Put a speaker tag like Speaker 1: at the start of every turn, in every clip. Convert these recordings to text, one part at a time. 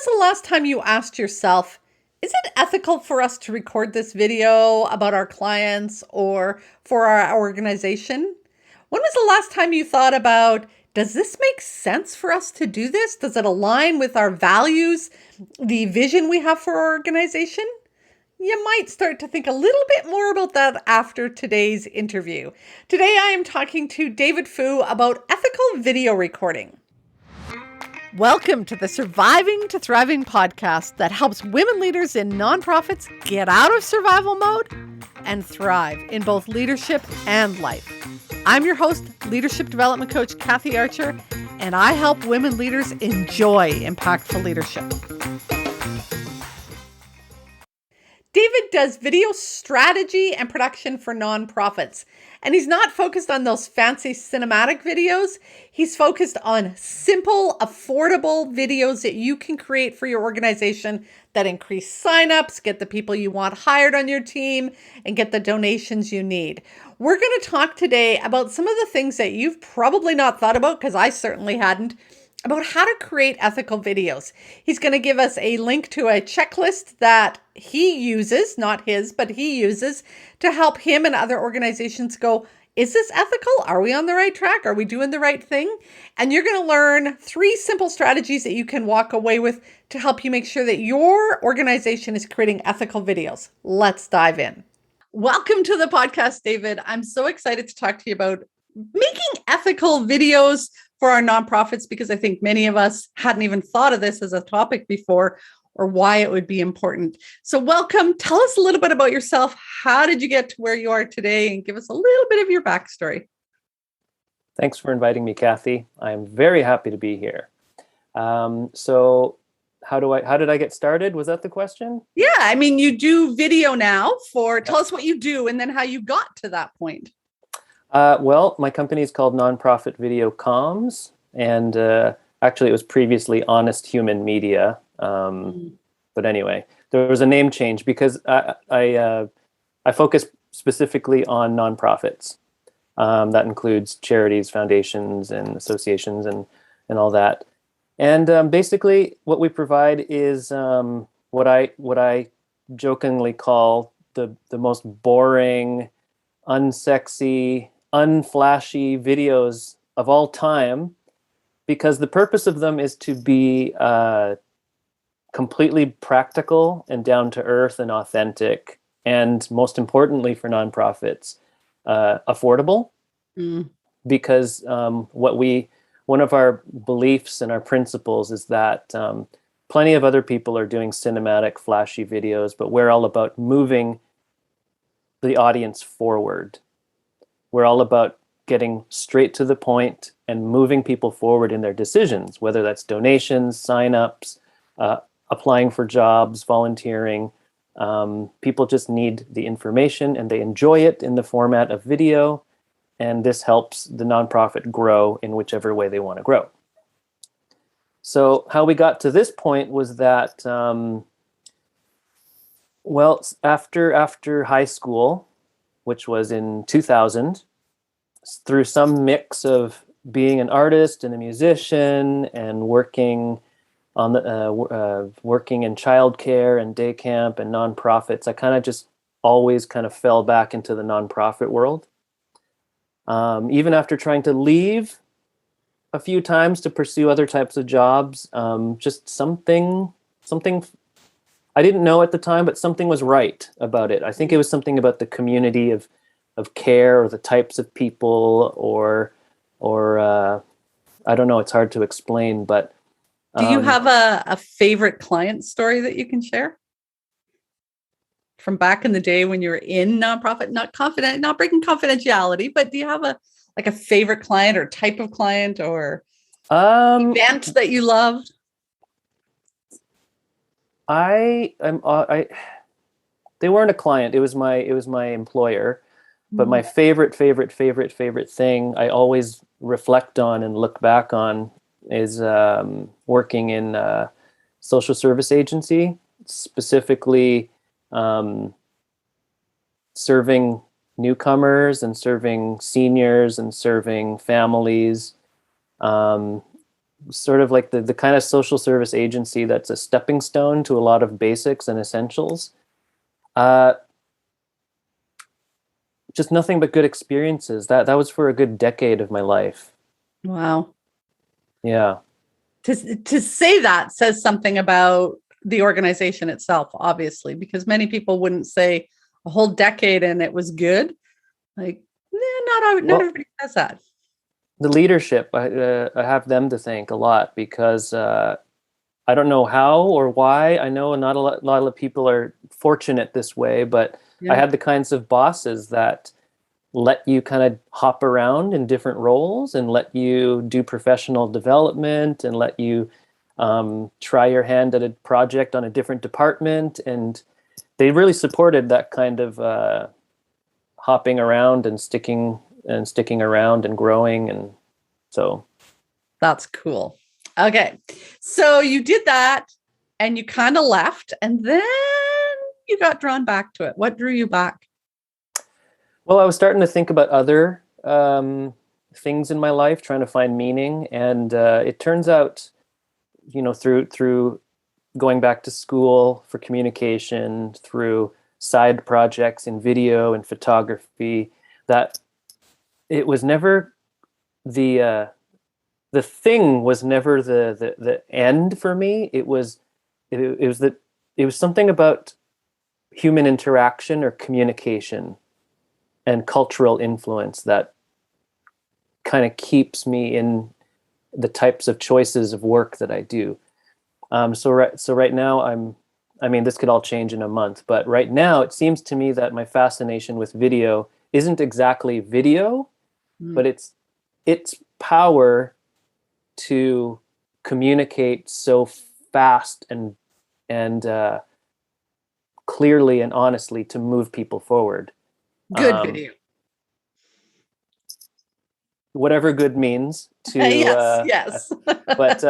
Speaker 1: the last time you asked yourself, is it ethical for us to record this video about our clients or for our organization? When was the last time you thought about, does this make sense for us to do this? Does it align with our values, the vision we have for our organization? You might start to think a little bit more about that after today's interview. Today, I am talking to David Phu about ethical video recording. Welcome to the Surviving to Thriving podcast that helps women leaders in nonprofits get out of survival mode and thrive in both leadership and life. I'm your host, leadership development coach Kathy Archer, and I help women leaders enjoy impactful leadership. David does video strategy and production for nonprofits, and he's not focused on those fancy cinematic videos. He's focused on simple, affordable videos that you can create for your organization that increase signups, get the people you want hired on your team, and get the donations you need. We're going to talk today about some of the things that you've probably not thought about, because I certainly hadn't, about how to create ethical videos. He's going to give us a link to a checklist that he uses, not his, but he uses to help him and other organizations go, is this ethical? Are we on the right track? Are we doing the right thing? And you're going to learn 3 simple strategies that you can walk away with to help you make sure that your organization is creating ethical videos. Let's dive in. Welcome to the podcast, David. I'm so excited to talk to you about making ethical videos for our nonprofits, because I think many of us hadn't even thought of this as a topic before or why it would be important. So welcome. Tell us a little bit about yourself. How did you get to where you are today? And give us a little bit of your backstory.
Speaker 2: Thanks for inviting me, Kathy. I'm very happy to be here. So how did I get started? Was that the question?
Speaker 1: Yeah, I mean, you do video now tell us what you do and then how you got to that point.
Speaker 2: Well, my company is called Nonprofit Video Comms, and actually it was previously Honest Human Media. But anyway, there was a name change because I focus specifically on nonprofits. That includes charities, foundations, and associations, and all that. And basically, what we provide is what I jokingly call the most boring, unsexy, unflashy videos of all time, because the purpose of them is to be completely practical and down to earth and authentic, and most importantly for nonprofits, affordable. Because one of our beliefs and our principles is that plenty of other people are doing cinematic, flashy videos, but we're all about moving the audience forward. We're all about getting straight to the point and moving people forward in their decisions, whether that's donations, signups, applying for jobs, volunteering. People just need the information and they enjoy it in the format of video. And this helps the nonprofit grow in whichever way they want to grow. So how we got to this point was that, after high school, which was in 2000, through some mix of being an artist and a musician and working on working in childcare and day camp and nonprofits, I kind of just always kind of fell back into the nonprofit world. Even after trying to leave a few times to pursue other types of jobs, just something I didn't know at the time, but something was right about it. I think it was something about the community of care, or the types of people, or I don't know. It's hard to explain, but
Speaker 1: do you have a favorite client story that you can share from back in the day when you were in nonprofit? Not breaking confidentiality, but do you have a favorite client or type of client or event that you loved?
Speaker 2: They weren't a client. It was my employer. But my favorite thing I always reflect on and look back on is working in a social service agency, specifically serving newcomers and serving seniors and serving families sort of like the kind of social service agency that's a stepping stone to a lot of basics and essentials. Uh, just nothing but good experiences. That was for a good decade of my life.
Speaker 1: Wow.
Speaker 2: Yeah.
Speaker 1: To say that says something about the organization itself, obviously, because many people wouldn't say a whole decade and it was good. Like, not everybody says that.
Speaker 2: The leadership, I have them to thank a lot because I don't know how or why. I know not a lot of people are fortunate this way, but I
Speaker 1: Yeah.
Speaker 2: had the kinds of bosses that let you kind of hop around in different roles and let you do professional development and let you try your hand at a project on a different department. And they really supported that kind of hopping around and sticking around and growing. And so
Speaker 1: That's cool. Okay. So you did that and you kind of left and then you got drawn back to it. What drew you back?
Speaker 2: well, I was starting to think about other things in my life, trying to find meaning, and it turns out, through going back to school for communication, through side projects in video and photography, that it was never the thing was never the end for me. It was something about human interaction or communication and cultural influence that kind of keeps me in the types of choices of work that I do. So right now I mean, this could all change in a month, but right now it seems to me that my fascination with video isn't exactly video, but its power to communicate so fast and clearly and honestly to move people forward.
Speaker 1: Good video.
Speaker 2: Whatever good means to
Speaker 1: Yes.
Speaker 2: but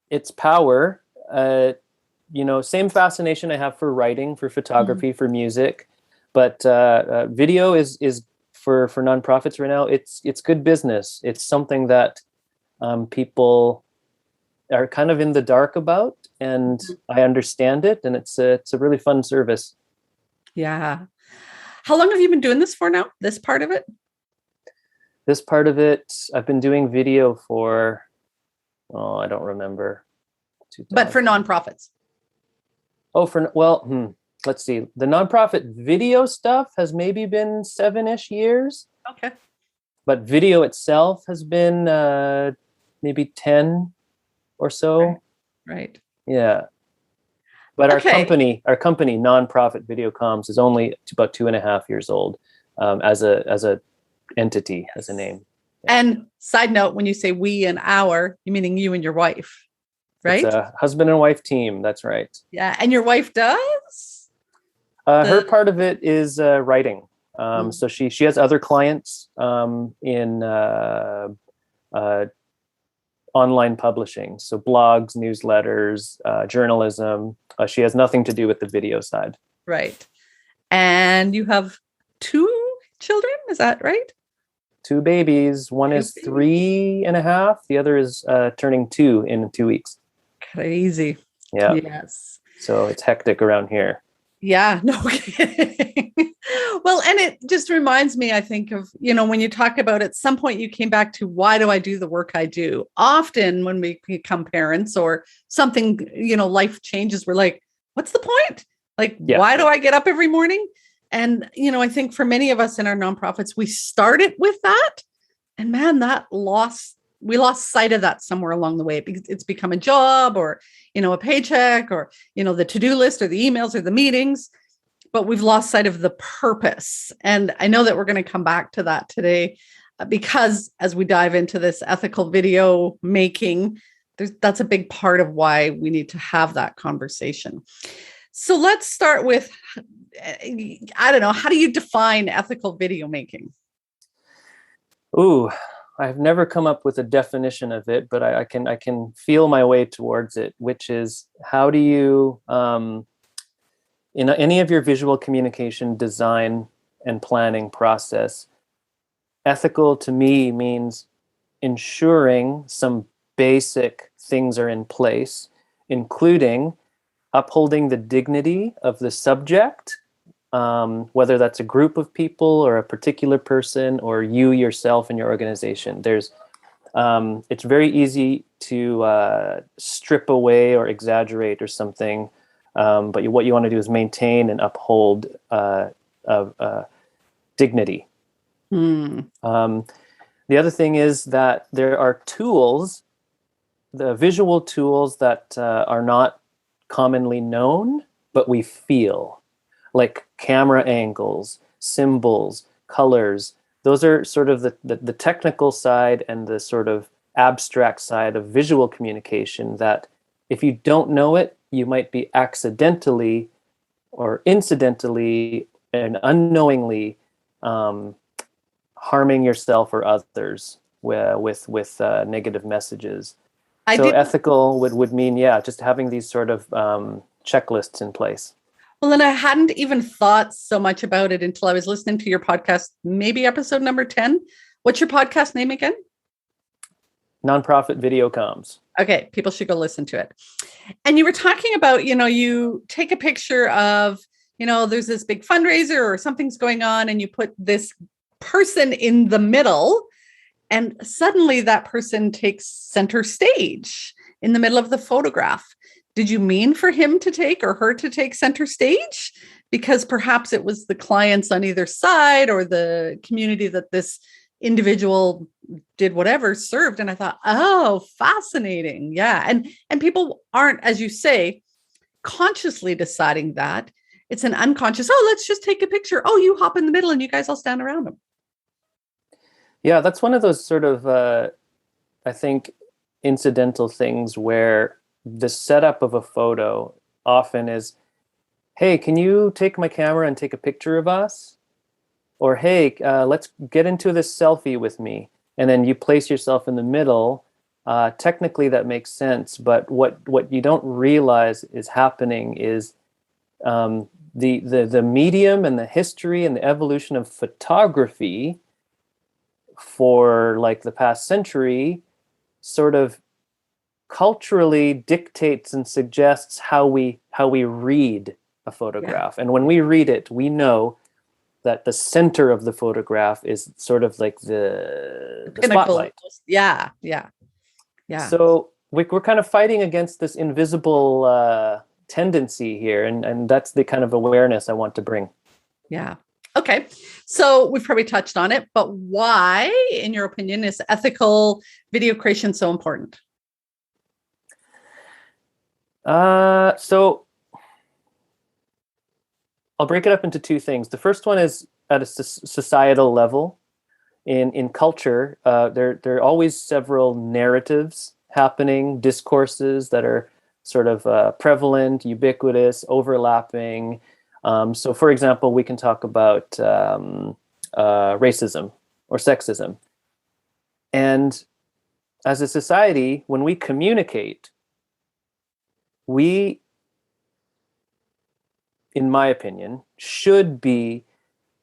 Speaker 2: its power, same fascination I have for writing, for photography, for music, but video is for nonprofits right now. It's good business. It's something that people are kind of in the dark about, and I understand it, and it's a really fun service.
Speaker 1: Yeah. How long have you been doing this for now? This part of it?
Speaker 2: This part of it, I've been doing video for, I don't remember.
Speaker 1: But for nonprofits.
Speaker 2: Let's see. The nonprofit video stuff has maybe been 7-ish years.
Speaker 1: Okay.
Speaker 2: But video itself has been maybe 10 or so.
Speaker 1: Right.
Speaker 2: Yeah. But
Speaker 1: Okay.
Speaker 2: our company, Nonprofit Video Comms, is only about 2.5 years old as a entity, as a name.
Speaker 1: Yeah. And side note, when you say we and our, you meaning you and your wife, right?
Speaker 2: It's a husband and wife team. That's right.
Speaker 1: Yeah. And your wife does?
Speaker 2: Her part of it is writing. So she has other clients in online publishing, so blogs, newsletters, journalism. She has nothing to do with the video side.
Speaker 1: Right. And you have 2 children, is that right?
Speaker 2: 2 babies. One is 3.5. The other is turning 2 in 2 weeks.
Speaker 1: Crazy.
Speaker 2: Yeah.
Speaker 1: Yes.
Speaker 2: So it's hectic around here.
Speaker 1: Yeah, no kidding. Well, and it just reminds me, I think of, when you talk about at some point you came back to why do I do the work I do? Often when we become parents or something, life changes, we're like, what's the point? Like, why do I get up every morning? And, I think for many of us in our nonprofits, we started with that. And man, we lost sight of that somewhere along the way because it's become a job or, a paycheck or, the to-do list or the emails or the meetings, but we've lost sight of the purpose. And I know that we're going to come back to that today because as we dive into this ethical video making, that's a big part of why we need to have that conversation. So let's start with, I don't know, how do you define ethical video making?
Speaker 2: Ooh, I've never come up with a definition of it, but I can feel my way towards it, which is how do you, in any of your visual communication design and planning process, ethical to me means ensuring some basic things are in place, including upholding the dignity of the subject, whether that's a group of people or a particular person or you yourself and your organization. It's very easy to strip away or exaggerate or something, but what you want to do is maintain and uphold dignity. The other thing is that there are tools, the visual tools that are not commonly known, but we feel, like camera angles, symbols, colors. Those are sort of the technical side and the sort of abstract side of visual communication that if you don't know it, you might be accidentally or incidentally and unknowingly harming yourself or others with negative messages. So ethical would mean, just having these sort of checklists in place.
Speaker 1: Well, and I hadn't even thought so much about it until I was listening to your podcast, maybe episode number 10. What's your podcast name again?
Speaker 2: Nonprofit Video Comms.
Speaker 1: Okay, people should go listen to it. And you were talking about, you take a picture of, there's this big fundraiser or something's going on, and you put this person in the middle, and suddenly that person takes center stage in the middle of the photograph. Did you mean for him to take or her to take center stage? Because perhaps it was the clients on either side or the community that this individual did whatever served. And I thought, oh, fascinating. Yeah. And people aren't, as you say, consciously deciding that. It's an unconscious, let's just take a picture. Oh, you hop in the middle and you guys all stand around him.
Speaker 2: Yeah, that's one of those sort of, I think, incidental things where the setup of a photo often is, hey, can you take my camera and take a picture of us? Or, hey, let's get into this selfie with me. And then you place yourself in the middle. Technically, that makes sense. But what you don't realize is happening is the medium and the history and the evolution of photography for like the past century sort of culturally dictates and suggests how we read a photograph. And when we read it, we know that the center of the photograph is sort of like the spotlight.
Speaker 1: Yeah.
Speaker 2: So we're kind of fighting against this invisible tendency here, and that's the kind of awareness I want to bring.
Speaker 1: Yeah. Okay. So we've probably touched on it, but why, in your opinion, is ethical video creation so important?
Speaker 2: So I'll break it up into two things. The first one is at a societal level. In culture, there are always several narratives happening, discourses that are sort of prevalent, ubiquitous, overlapping. So, for example, we can talk about racism or sexism. And as a society, when we communicate, we, in my opinion, should be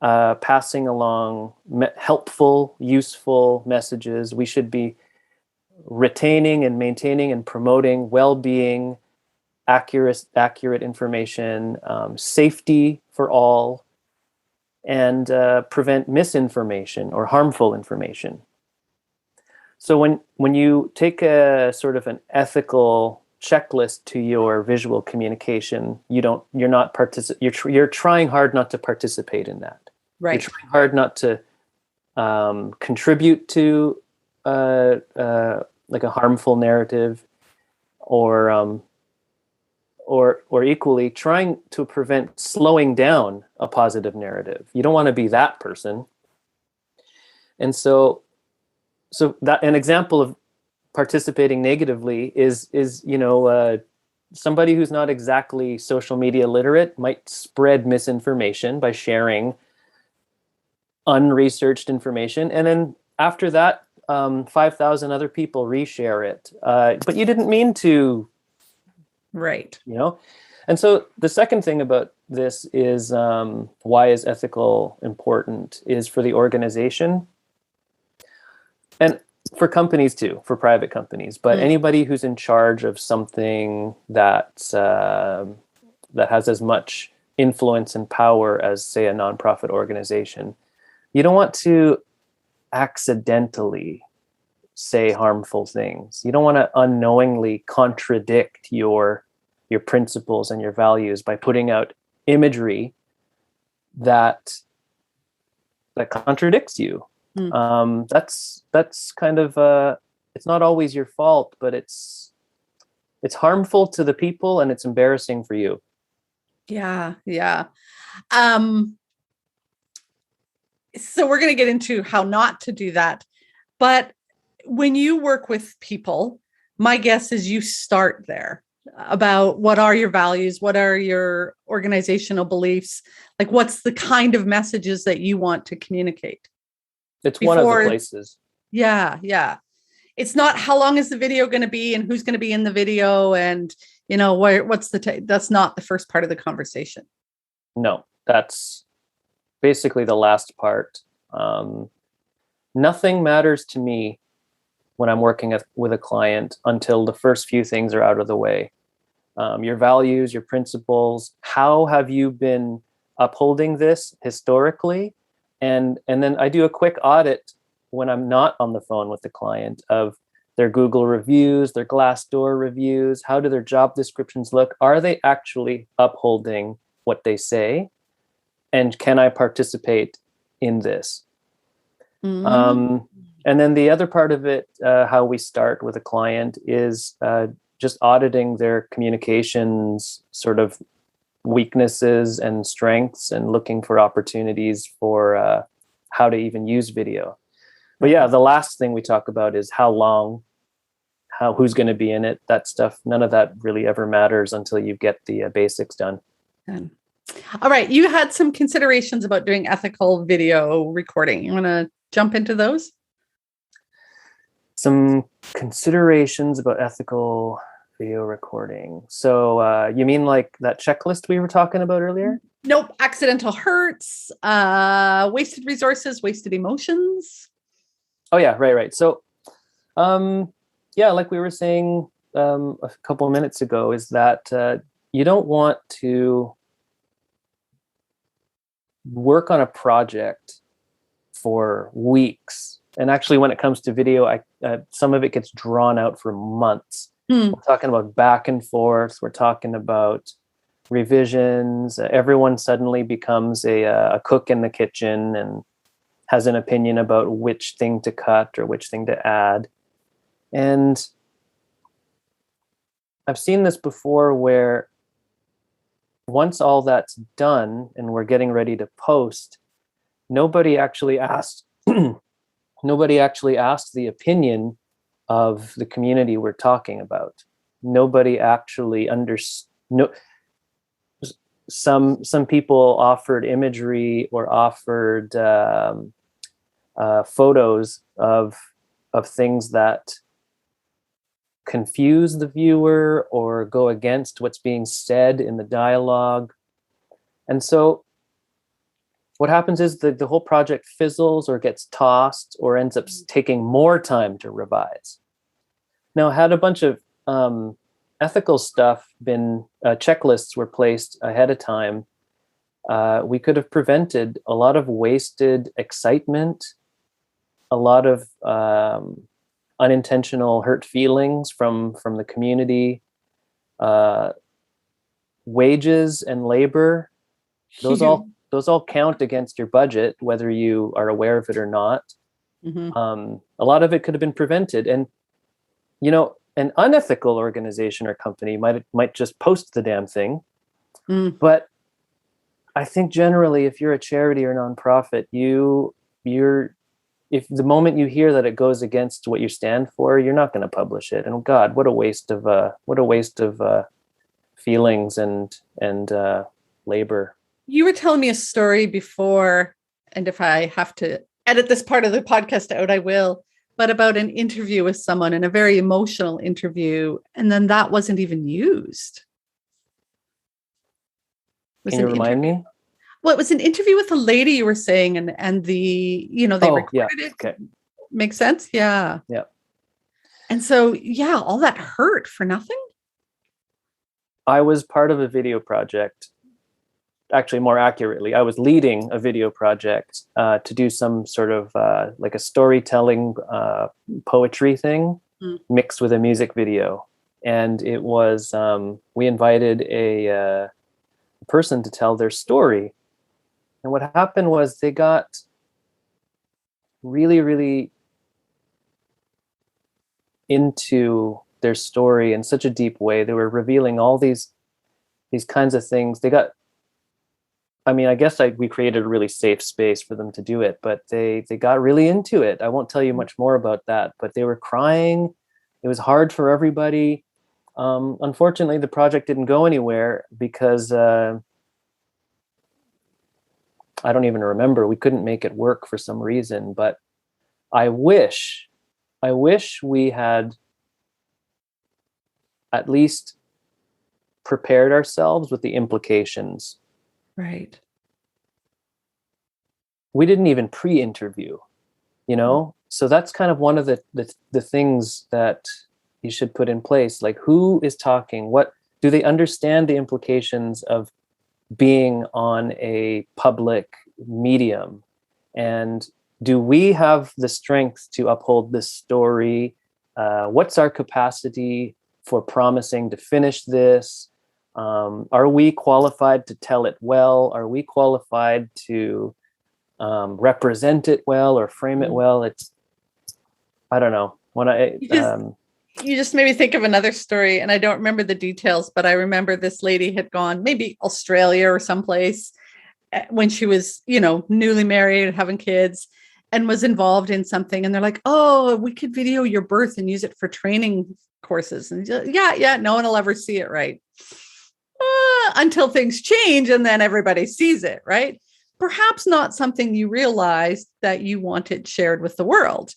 Speaker 2: passing along helpful, useful messages. We should be retaining and maintaining and promoting well-being, accurate information, safety for all, and prevent misinformation or harmful information. So when you take a sort of an ethical checklist to your visual communication, you're trying hard not to participate in that.
Speaker 1: Right.
Speaker 2: You're trying hard not to contribute to like a harmful narrative, or equally trying to prevent slowing down a positive narrative. You don't want to be that person. And so that an example of participating negatively is somebody who's not exactly social media literate might spread misinformation by sharing unresearched information, and then after that 5,000 other people reshare it, but you didn't mean to.
Speaker 1: Right.
Speaker 2: And so the second thing about this is why is ethical important is for the organization. And For companies too, for private companies, but
Speaker 1: Mm.
Speaker 2: anybody who's in charge of something that that has as much influence and power as, say, a nonprofit organization, you don't want to accidentally say harmful things. You don't want to unknowingly contradict your principles and your values by putting out imagery that contradicts you.
Speaker 1: Mm.
Speaker 2: That's kind of it's not always your fault, but it's harmful to the people and it's embarrassing for you.
Speaker 1: Yeah, yeah. Um, so we're going to get into how not to do that. But when you work with people, my guess is you start there about what are your values, what are your organizational beliefs, like what's the kind of messages that you want to communicate.
Speaker 2: It's one of the
Speaker 1: Before,
Speaker 2: places.
Speaker 1: yeah, yeah. It's not how long is the video going to be and who's going to be in the video and what's that's not the first part of the conversation.
Speaker 2: No, that's basically the last part. Nothing matters to me when I'm working with a client until the first few things are out of the way. Your values, your principles, how have you been upholding this historically? And then I do a quick audit when I'm not on the phone with the client of their Google reviews, their Glassdoor reviews. How do their job descriptions look? Are they actually upholding what they say? And can I participate in this?
Speaker 1: Mm-hmm.
Speaker 2: And then the other part of it, how we start with a client is just auditing their communications sort of weaknesses and strengths and looking for opportunities for how to even use video. But yeah, the last thing we talk about is how long, who's going to be in it, that stuff. None of that really ever matters until you get the basics done.
Speaker 1: All right. You had some considerations about doing ethical video recording. You want to jump into those?
Speaker 2: Some considerations about ethical video recording. So you mean like that checklist we were talking about earlier?
Speaker 1: Nope. Accidental hurts, wasted resources, wasted emotions.
Speaker 2: Oh yeah, right. So yeah, like we were saying a couple of minutes ago, is that you don't want to work on a project for weeks. And actually, when it comes to video, some of it gets drawn out for months. We're talking about back and forth. We're talking about revisions. Everyone suddenly becomes a cook in the kitchen and has an opinion about which thing to cut or which thing to add. And I've seen this before where once all that's done and we're getting ready to post, nobody actually asked the opinion of the community we're talking about. Nobody actually some people offered imagery or offered photos of things that confuse the viewer or go against what's being said in the dialogue. And so what happens is the whole project fizzles or gets tossed or ends up taking more time to revise. Now, had a bunch of ethical stuff been checklists were placed ahead of time, we could have prevented a lot of wasted excitement, a lot of unintentional hurt feelings from the community, wages and labor. Those all count against your budget, whether you are aware of it or not. Mm-hmm. A lot of it could have been prevented. And, an unethical organization or company might just post the damn thing. But I think generally, if you're a charity or nonprofit, if the moment you hear that it goes against what you stand for, you're not going to publish it. And God, what a waste of feelings and labor.
Speaker 1: You were telling me a story before, and if I have to edit this part of the podcast out, I will, but about an interview with someone and a very emotional interview. And then that wasn't even used.
Speaker 2: Can you remind me?
Speaker 1: Well, it was an interview with a lady, you were saying, and they recorded it.
Speaker 2: Okay.
Speaker 1: Makes sense. Yeah.
Speaker 2: Yeah.
Speaker 1: And so, yeah, all that hurt for nothing.
Speaker 2: I was part of a video project. Actually, more accurately, I was leading a video project to do some sort of like a storytelling poetry thing mixed with a music video. And it was, we invited a person to tell their story. And what happened was they got really, really into their story in such a deep way. They were revealing all these kinds of things. They got, I mean, I guess we created a really safe space for them to do it, but they got really into it. I won't tell you much more about that, but they were crying. It was hard for everybody. Unfortunately, the project didn't go anywhere because I don't even remember. We couldn't make it work for some reason, but I wish we had at least prepared ourselves with the implications.
Speaker 1: Right.
Speaker 2: We didn't even pre-interview, you know? So that's kind of one of the things that you should put in place. Like, who is talking? What do they understand the implications of being on a public medium? And do we have the strength to uphold this story? What's our capacity for promising to finish this? Are we qualified to tell it well? Are we qualified to represent it well or frame it well? It's, I don't know. When
Speaker 1: you just made me think of another story, and I don't remember the details, but I remember this lady had gone maybe Australia or someplace when she was, newly married, having kids, and was involved in something. And they're like, "Oh, we could video your birth and use it for training courses." And yeah, no one will ever see it, right? Until things change, and then everybody sees it, right? Perhaps not something you realized that you wanted shared with the world.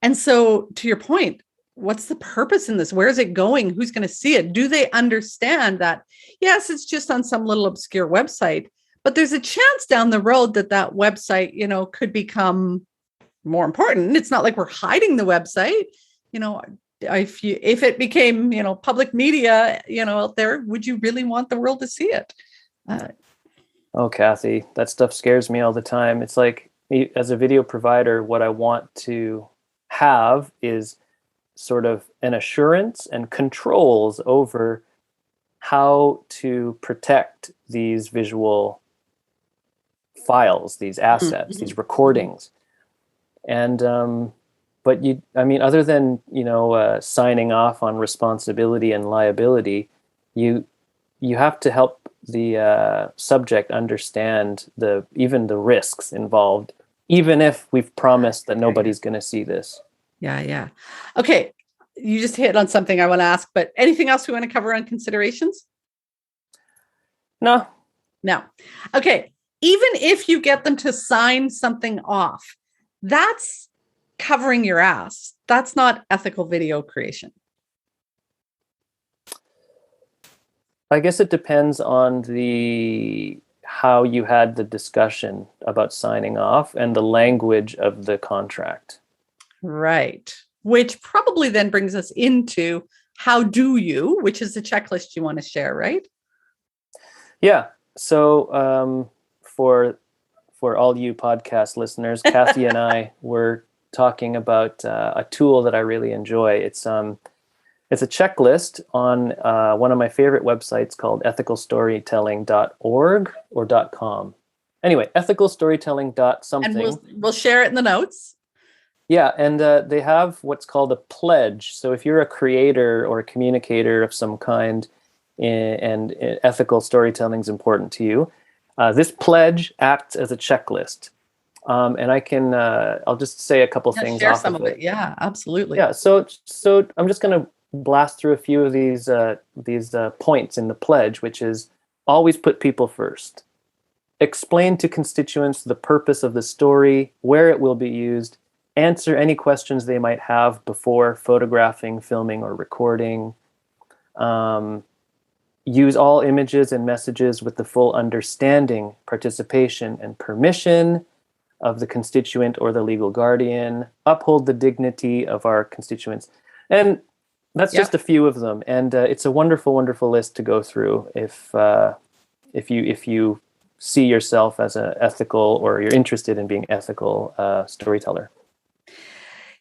Speaker 1: And so, to your point, what's the purpose in this? Where is it going? Who's going to see it? Do they understand that, yes, it's just on some little obscure website, but there's a chance down the road that website, could become more important. It's not like we're hiding the website. If it became, public media, out there, would you really want the world to see it?
Speaker 2: Oh, Kathy, that stuff scares me all the time. It's like, as a video provider, what I want to have is sort of an assurance and controls over how to protect these visual files, these assets, these recordings. And but other than signing off on responsibility and liability, you have to help the subject understand even the risks involved, even if we've promised that nobody's going to see this.
Speaker 1: Yeah. Okay. You just hit on something I want to ask, but anything else we want to cover on considerations?
Speaker 2: No.
Speaker 1: Okay. Even if you get them to sign something off, that's covering your ass. That's not ethical video creation.
Speaker 2: I guess it depends on how you had the discussion about signing off and the language of the contract.
Speaker 1: Right. Which probably then brings us into how do you, which is the checklist you want to share, right?
Speaker 2: Yeah. So for all you podcast listeners, Kathy and I were talking about a tool that I really enjoy. It's a checklist on one of my favorite websites called ethicalstorytelling.org or .com. Anyway, ethicalstorytelling.something.
Speaker 1: And we'll share it in the notes.
Speaker 2: Yeah, and they have what's called a pledge. So if you're a creator or a communicator of some kind, and ethical storytelling is important to you, this pledge acts as a checklist. And I'll just say a couple things.
Speaker 1: Share some of it. Yeah, absolutely.
Speaker 2: Yeah. So I'm just going to blast through a few of these points in the pledge, which is always put people first. Explain to constituents the purpose of the story, where it will be used. Answer any questions they might have before photographing, filming, or recording. Use all images and messages with the full understanding, participation, and permission. of the constituent or the legal guardian, uphold the dignity of our constituents. And that's
Speaker 1: Yeah.
Speaker 2: just a few of them. And it's a wonderful, wonderful list to go through if you see yourself as an ethical, or you're interested in being ethical storyteller.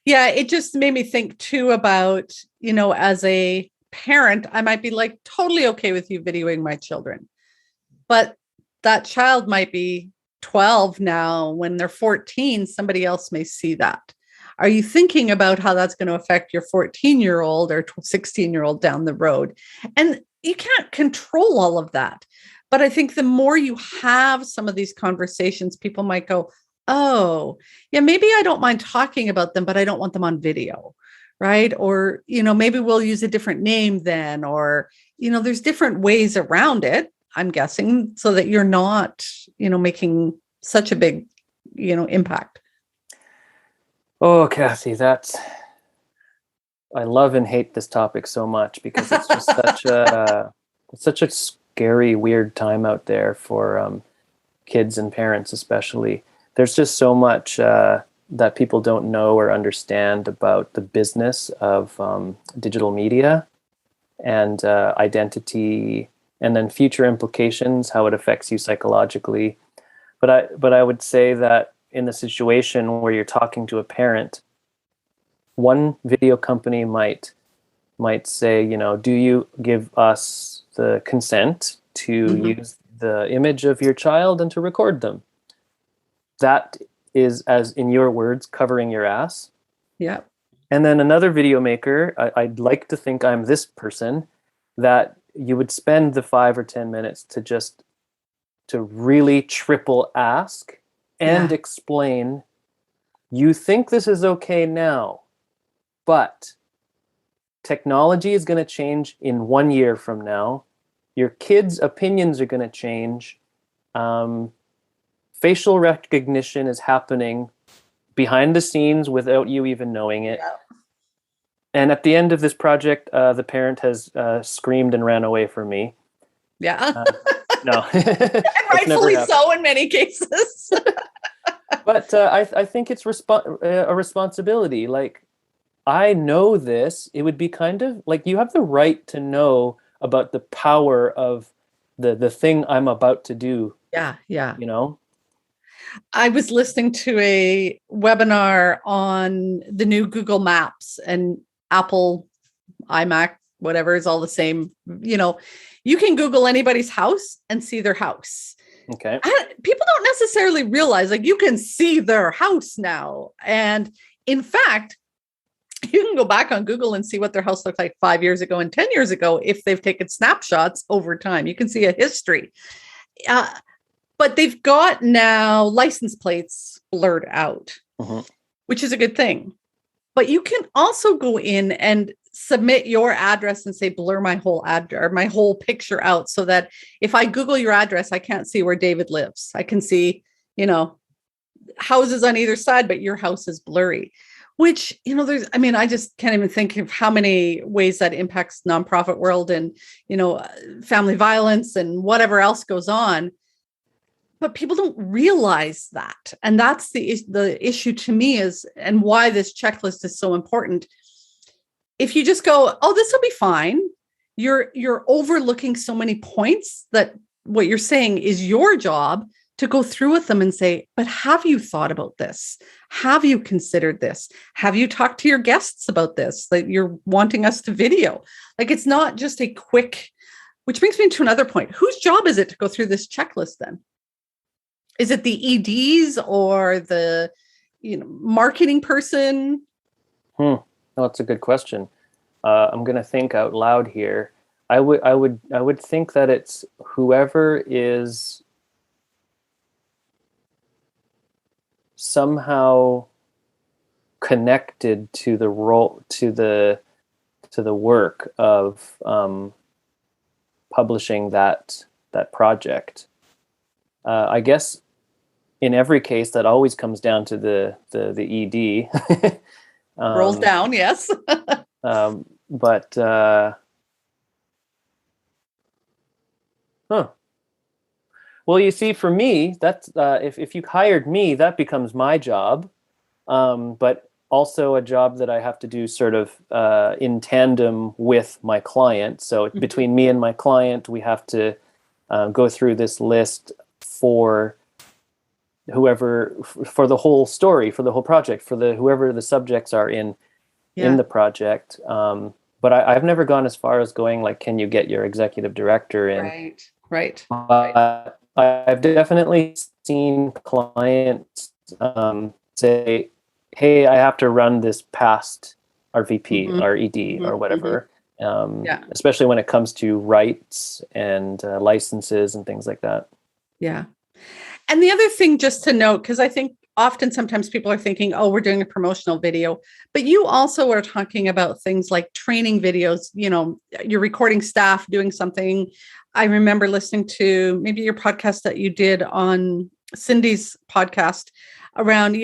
Speaker 1: Yeah, it just made me think too about, as a parent, I might be like totally okay with you videoing my children, but that child might be 12 now. When they're 14, somebody else may see that. Are you thinking about how that's going to affect your 14-year-old or 16-year-old down the road? And you can't control all of that. But I think the more you have some of these conversations, people might go, oh, yeah, maybe I don't mind talking about them, but I don't want them on video, right? Or, maybe we'll use a different name then, or, there's different ways around it, I'm guessing, so that you're not, making such a big, impact.
Speaker 2: Oh, Kathy, I love and hate this topic so much, because it's just such a scary, weird time out there for kids and parents, especially. There's just so much that people don't know or understand about the business of digital media and identity, and then future implications, how it affects you psychologically. But I would say that in the situation where you're talking to a parent, one video company might say, do you give us the consent to use the image of your child and to record them? That is, as in your words, covering your ass.
Speaker 1: Yeah.
Speaker 2: And then another video maker, I'd like to think I'm this person, that you would spend the 5 or 10 minutes to really triple ask and explain, you think this is okay now, but technology is going to change in 1 year from now. Your kids' opinions are going to change. Facial recognition is happening behind the scenes without you even knowing it.
Speaker 1: Yeah.
Speaker 2: And at the end of this project, the parent has screamed and ran away from me.
Speaker 1: Yeah.
Speaker 2: No.
Speaker 1: And rightfully so in many cases.
Speaker 2: But I think it's a responsibility. Like, I know this. It would be kind of like, you have the right to know about the power of the thing I'm about to do.
Speaker 1: Yeah. Yeah.
Speaker 2: I
Speaker 1: was listening to a webinar on the new Google Maps, and Apple, iMac, whatever, is all the same. You can Google anybody's house and see their house.
Speaker 2: Okay.
Speaker 1: People don't necessarily realize, like, you can see their house now. And in fact, you can go back on Google and see what their house looked like 5 years ago and 10 years ago if they've taken snapshots over time. You can see a history. But they've got now license plates blurred out, which is a good thing. But you can also go in and submit your address and say, blur my whole address or my whole picture out, so that if I Google your address, I can't see where David lives. I can see, houses on either side, but your house is blurry. Which, I just can't even think of how many ways that impacts nonprofit world and, family violence and whatever else goes on. But people don't realize that. And that's the issue to me, is, and why this checklist is so important. If you just go, oh, this will be fine, you're overlooking so many points that what you're saying is your job to go through with them and say, but have you thought about this? Have you considered this? Have you talked to your guests about this, that you're wanting us to video? Like, it's not just a quick, which brings me to another point. Whose job is it to go through this checklist then? Is it the EDs or the, marketing person?
Speaker 2: No, that's a good question. I'm going to think out loud here. I would think that it's whoever is somehow connected to the role, to the work of publishing that project. I guess in every case that always comes down to the ED.
Speaker 1: Rolls down, yes.
Speaker 2: But Well, you see, for me, that's if you hired me, that becomes my job, but also a job that I have to do sort of in tandem with my client. So
Speaker 1: Mhm.
Speaker 2: between me and my client, we have to go through this list for whoever, for the whole story, for the whole project, for the whoever the subjects are in
Speaker 1: Yeah.
Speaker 2: the project. But I've never gone as far as going like, can you get your executive director in?
Speaker 1: Right. Right.
Speaker 2: But I've definitely seen clients say, "Hey, I have to run this past our VP,
Speaker 1: Hmm.
Speaker 2: our ED,
Speaker 1: Hmm.
Speaker 2: or
Speaker 1: Hmm.
Speaker 2: whatever."
Speaker 1: Yeah.
Speaker 2: Especially when it comes to rights and licenses and things like that.
Speaker 1: Yeah. And the other thing just to note, because I think often sometimes people are thinking, oh, we're doing a promotional video, but you also are talking about things like training videos, you're recording staff doing something. I remember listening to maybe your podcast that you did on Cindy's podcast around,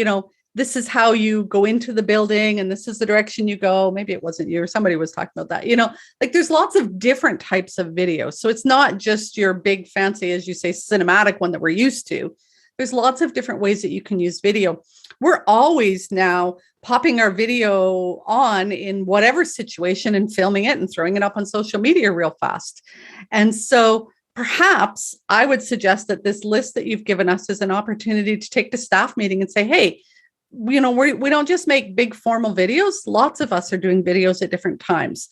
Speaker 1: this is how you go into the building and this is the direction you go. Maybe it wasn't you or somebody was talking about that, like there's lots of different types of videos. So it's not just your big fancy, as you say, cinematic one that we're used to. There's lots of different ways that you can use video. We're always now popping our video on in whatever situation and filming it and throwing it up on social media real fast. And so perhaps I would suggest that this list that you've given us is an opportunity to take the staff meeting and say, hey, we don't just make big formal videos. Lots of us are doing videos at different times.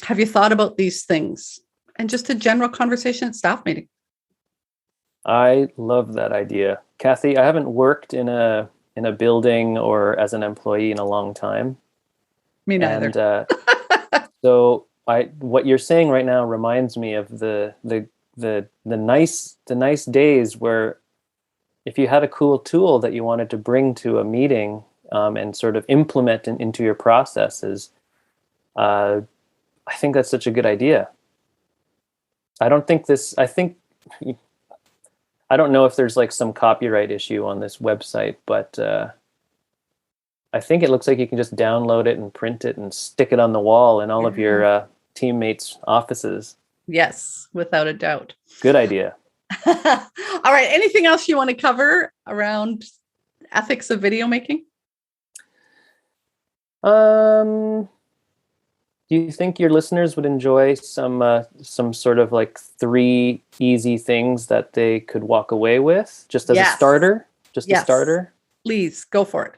Speaker 1: Have you thought about these things? And just a general conversation at staff meeting.
Speaker 2: I love that idea, Kathy. I haven't worked in a building or as an employee in a long time,
Speaker 1: Me neither.
Speaker 2: and so what you're saying right now reminds me of the nice days where if you had a cool tool that you wanted to bring to a meeting and sort of implement into your processes, uh, I think that's such a good idea. I don't think this. I don't know if there's like some copyright issue on this website, but I think it looks like you can just download it and print it and stick it on the wall in all of
Speaker 1: Yeah.
Speaker 2: your teammates' offices.
Speaker 1: Yes, without a doubt.
Speaker 2: Good idea.
Speaker 1: All right. Anything else you want to cover around ethics of video making?
Speaker 2: Um, do you think your listeners would enjoy some sort of like three easy things that they could walk away with just as a
Speaker 1: Yes.
Speaker 2: starter? Just a
Speaker 1: Yes.
Speaker 2: starter.
Speaker 1: Please go for it.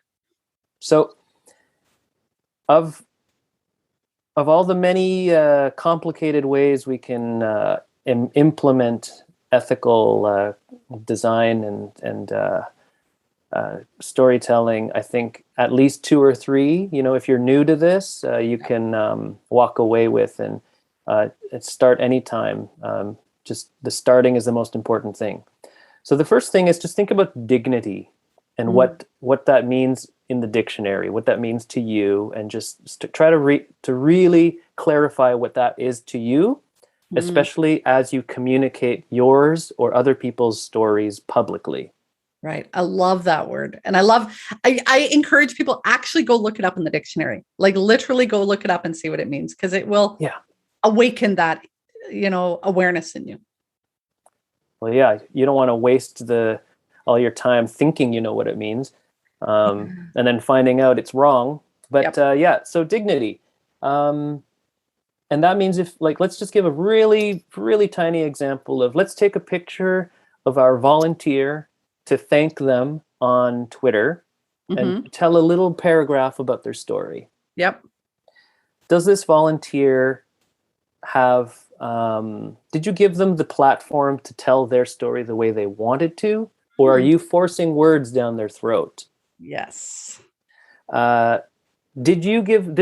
Speaker 2: So of of all the many complicated ways we can implement ethical design and storytelling, I think at least two or three. If you're new to this, you can walk away with and start anytime. Just the starting is the most important thing. So the first thing is just think about dignity and
Speaker 1: Mm.
Speaker 2: what that means in the dictionary, what that means to you, and just try to really clarify what that is to you,
Speaker 1: Mm.
Speaker 2: especially as you communicate yours or other people's stories publicly.
Speaker 1: Right. I love that word. And I encourage people actually go look it up in the dictionary, like literally go look it up and see what it means, because it will
Speaker 2: Yeah.
Speaker 1: awaken that, awareness in you.
Speaker 2: Well, yeah, you don't want to waste the all your time thinking you know what it means, and then finding out it's wrong. But
Speaker 1: Yep.
Speaker 2: yeah, so dignity, and that means if like let's just give a really really tiny example of let's take a picture of our volunteer to thank them on Twitter and
Speaker 1: Hmm.
Speaker 2: tell a little paragraph about their story.
Speaker 1: Yep.
Speaker 2: Does this volunteer have did you give them the platform to tell their story the way they wanted to, or are
Speaker 1: Mm.
Speaker 2: you forcing words down their throat?
Speaker 1: Yes.
Speaker 2: uh, did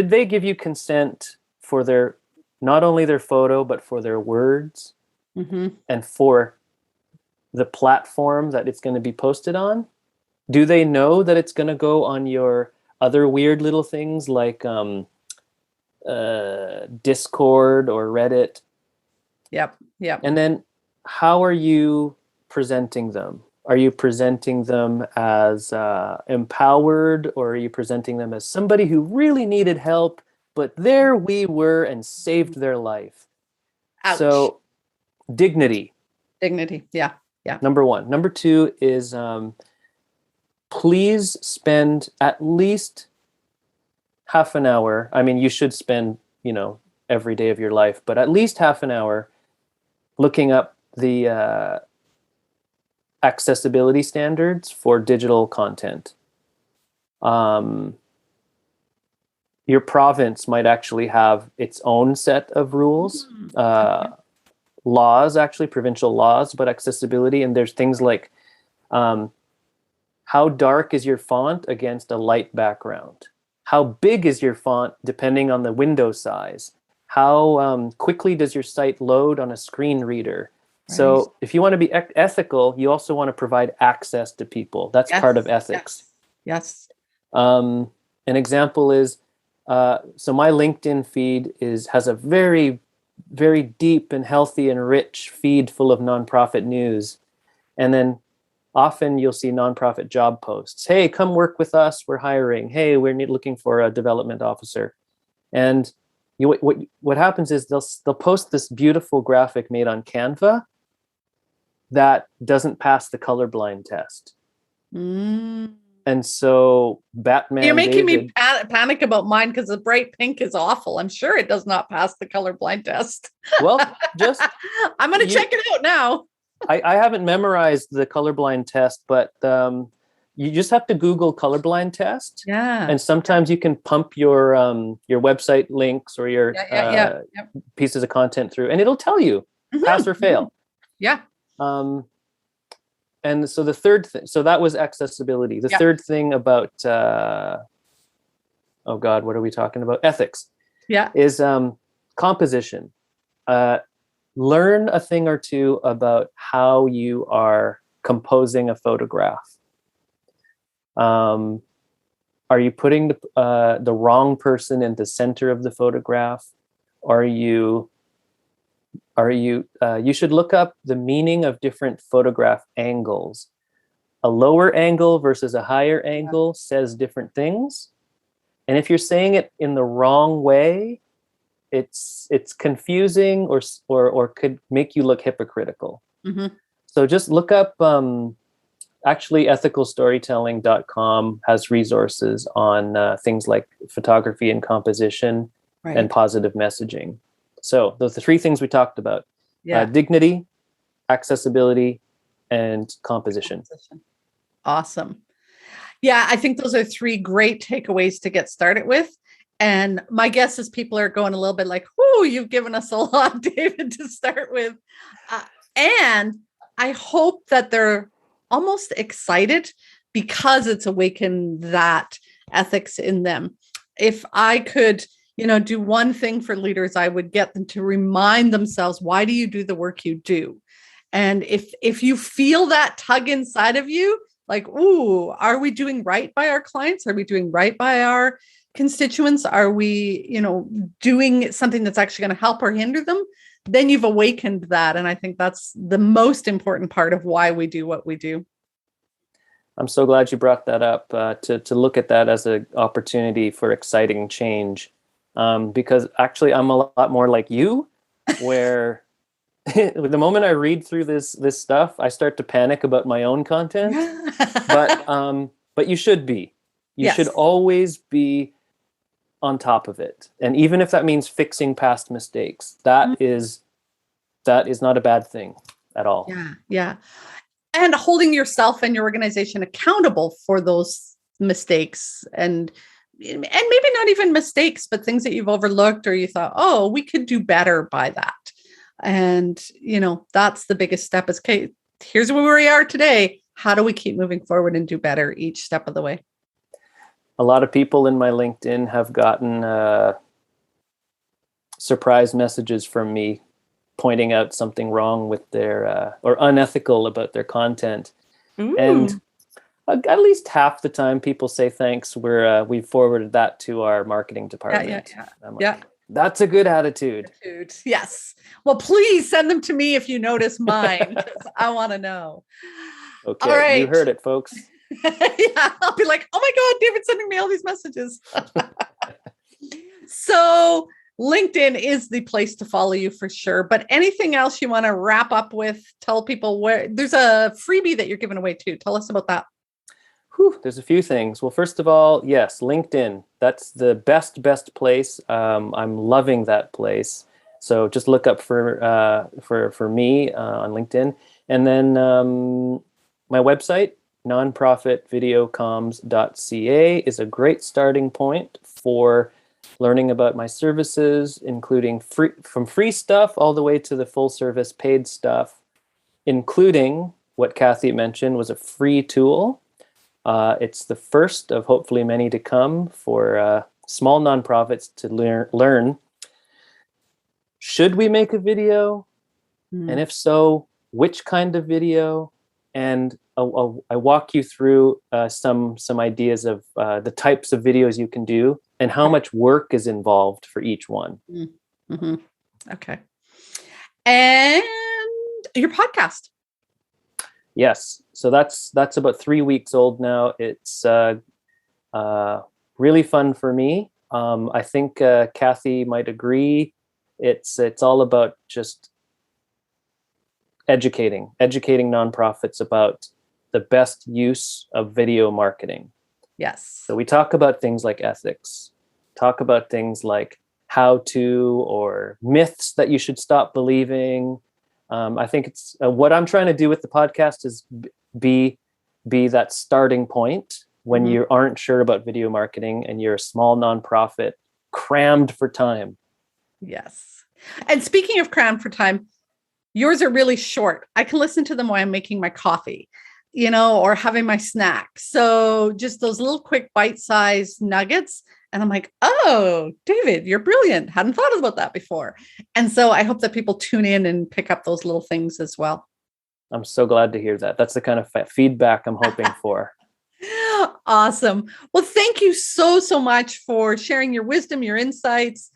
Speaker 2: they give you consent for their not only their photo but for their words
Speaker 1: Hmm.
Speaker 2: and for the platform that it's going to be posted on? Do they know that it's going to go on your other weird little things like Discord or Reddit?
Speaker 1: Yep. Yep.
Speaker 2: And then how are you presenting them? Are you presenting them as empowered, or are you presenting them as somebody who really needed help, but there we were and saved their life?
Speaker 1: Ouch.
Speaker 2: So, dignity.
Speaker 1: Dignity. Yeah. Yeah.
Speaker 2: Number one. Number two is please spend at least half an hour. I mean, you should spend, every day of your life, but at least half an hour looking up the accessibility standards for digital content. Your province might actually have its own set of rules, laws, actually provincial laws about accessibility. And there's things like how dark is your font against a light background? How big is your font depending on the window size? How quickly does your site load on a screen reader? Right. So if you want to be ethical, you also want to provide access to people. That's part of ethics.
Speaker 1: Yes.
Speaker 2: An example is, so my LinkedIn feed has a very, very deep and healthy and rich feed full of nonprofit news. And then often you'll see nonprofit job posts. Hey, come work with us. We're hiring. Hey, we're looking for a development officer. And what happens is they'll post this beautiful graphic made on Canva that doesn't pass the colorblind test. And so Batman
Speaker 1: You're making
Speaker 2: David,
Speaker 1: me panic about mine because the bright pink is awful. I'm sure it does not pass the colorblind test.
Speaker 2: Well,
Speaker 1: I'm going to check it out now.
Speaker 2: I haven't memorized the colorblind test, but you just have to Google colorblind test.
Speaker 1: Yeah.
Speaker 2: And sometimes you can pump your website links or your pieces of content through, and it'll tell you pass or fail.
Speaker 1: Yeah.
Speaker 2: And so the third thing, so that was accessibility. The third thing about, oh God, what are we talking about? Ethics.
Speaker 1: Yeah.
Speaker 2: Is composition. Learn a thing or two about how you are composing a photograph. Are you putting the wrong person in the center of the photograph? You should look up the meaning of different photograph angles. A lower angle versus a higher angle says different things. And if you're saying it in the wrong way, it's confusing or could make you look hypocritical. So just look up, actually ethicalstorytelling.com has resources on things like photography and composition and positive messaging. So those are the three things we talked about. Dignity, accessibility, and composition.
Speaker 1: Awesome. Yeah, I think those are three great takeaways to get started with. And my guess is people are going a little bit like, "Whoo, you've given us a lot, David, to start with." And I hope that they're almost excited because it's awakened that ethics in them. If I could, do one thing for leaders, I would get them to remind themselves, why do you do the work you do? And if you feel that tug inside of you, like, ooh, are we doing right by our clients? Are we doing right by our constituents? Are we, doing something that's actually going to help or hinder them? Then you've awakened that. And I think that's the most important part of why we do what we do.
Speaker 2: I'm so glad you brought that up, to look at that as an opportunity for exciting change. Because actually I'm a lot more like you, where the moment I read through this stuff, I start to panic about my own content. But you should be. You should always be on top of it. And even if that means fixing past mistakes, that is not a bad thing at all.
Speaker 1: Yeah. And holding yourself and your organization accountable for those mistakes and maybe not even mistakes, but things that you've overlooked or you thought, oh, we could do better by that. And, that's the biggest step is, okay, here's where we are today. How do we keep moving forward and do better each step of the way?
Speaker 2: A lot of people in my LinkedIn have gotten surprise messages from me pointing out something wrong with their or unethical about their content. Ooh. And at least half the time people say thanks. We've forwarded that to our marketing department. I'm like, that's a good attitude.
Speaker 1: Yes. Well, please send them to me if you notice mine. I want to know.
Speaker 2: Okay, all right. You heard it, folks.
Speaker 1: I'll be like, oh my God, David's sending me all these messages. So LinkedIn is the place to follow you for sure. But anything else you want to wrap up with? Tell people where there's a freebie that you're giving away too. Tell us about that.
Speaker 2: There's a few things. Well, first of all, yes, LinkedIn. That's the best place. I'm loving that place. So just look up for me on LinkedIn, and then my website, nonprofitvideocomms.ca, is a great starting point for learning about my services, including free stuff all the way to the full service paid stuff, including what Kathy mentioned was a free tool. It's the first of hopefully many to come for small nonprofits to learn. Should we make a video? And if so, which kind of video? And I walk you through some ideas of the types of videos you can do and how much work is involved for each one.
Speaker 1: Mm-hmm. Okay. And your podcast.
Speaker 2: Yes. So that's about 3 weeks old now. It's really fun for me. I think Kathy might agree. It's all about just educating nonprofits about the best use of video marketing.
Speaker 1: Yes.
Speaker 2: So we talk about things like ethics, talk about things like how to, or myths that you should stop believing. I think it's what I'm trying to do with the podcast is be that starting point when you aren't sure about video marketing and you're a small nonprofit crammed for time.
Speaker 1: Yes. And speaking of crammed for time, yours are really short. I can listen to them while I'm making my coffee, or having my snack. So just those little quick bite-sized nuggets. And I'm like, oh, David, you're brilliant. Hadn't thought about that before. And so I hope that people tune in and pick up those little things as well.
Speaker 2: I'm so glad to hear that. That's the kind of feedback I'm hoping for.
Speaker 1: Awesome. Well, thank you so much for sharing your wisdom, your insights,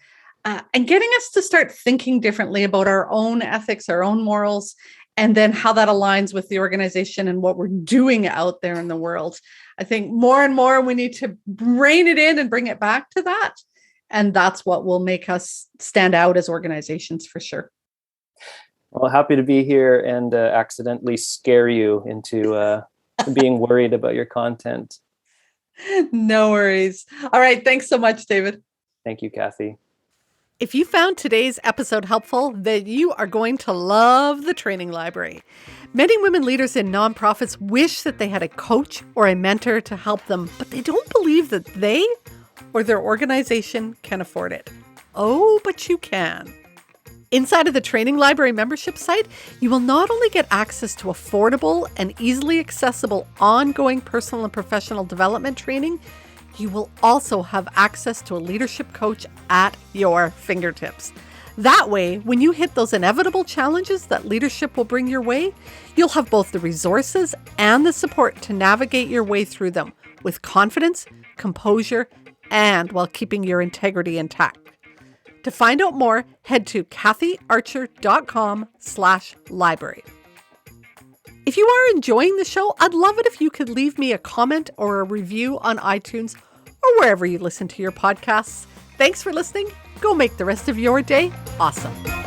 Speaker 1: and getting us to start thinking differently about our own ethics, our own morals, and then how that aligns with the organization and what we're doing out there in the world. I think more and more we need to rein it in and bring it back to that. And that's what will make us stand out as organizations for sure.
Speaker 2: Well, happy to be here and accidentally scare you into being worried about your content.
Speaker 1: No worries. All right. Thanks so much, David.
Speaker 2: Thank you, Kathy.
Speaker 1: If you found today's episode helpful, then you are going to love the training library. Many women leaders in nonprofits wish that they had a coach or a mentor to help them, but they don't believe that they or their organization can afford it. Oh, but you can. Inside of the training library membership site, you will not only get access to affordable and easily accessible ongoing personal and professional development training, you will also have access to a leadership coach at your fingertips. That way, when you hit those inevitable challenges that leadership will bring your way, you'll have both the resources and the support to navigate your way through them with confidence, composure, and while keeping your integrity intact. To find out more, head to kathyarcher.com/library. If you are enjoying the show, I'd love it if you could leave me a comment or a review on iTunes or wherever you listen to your podcasts. Thanks for listening. Go make the rest of your day awesome.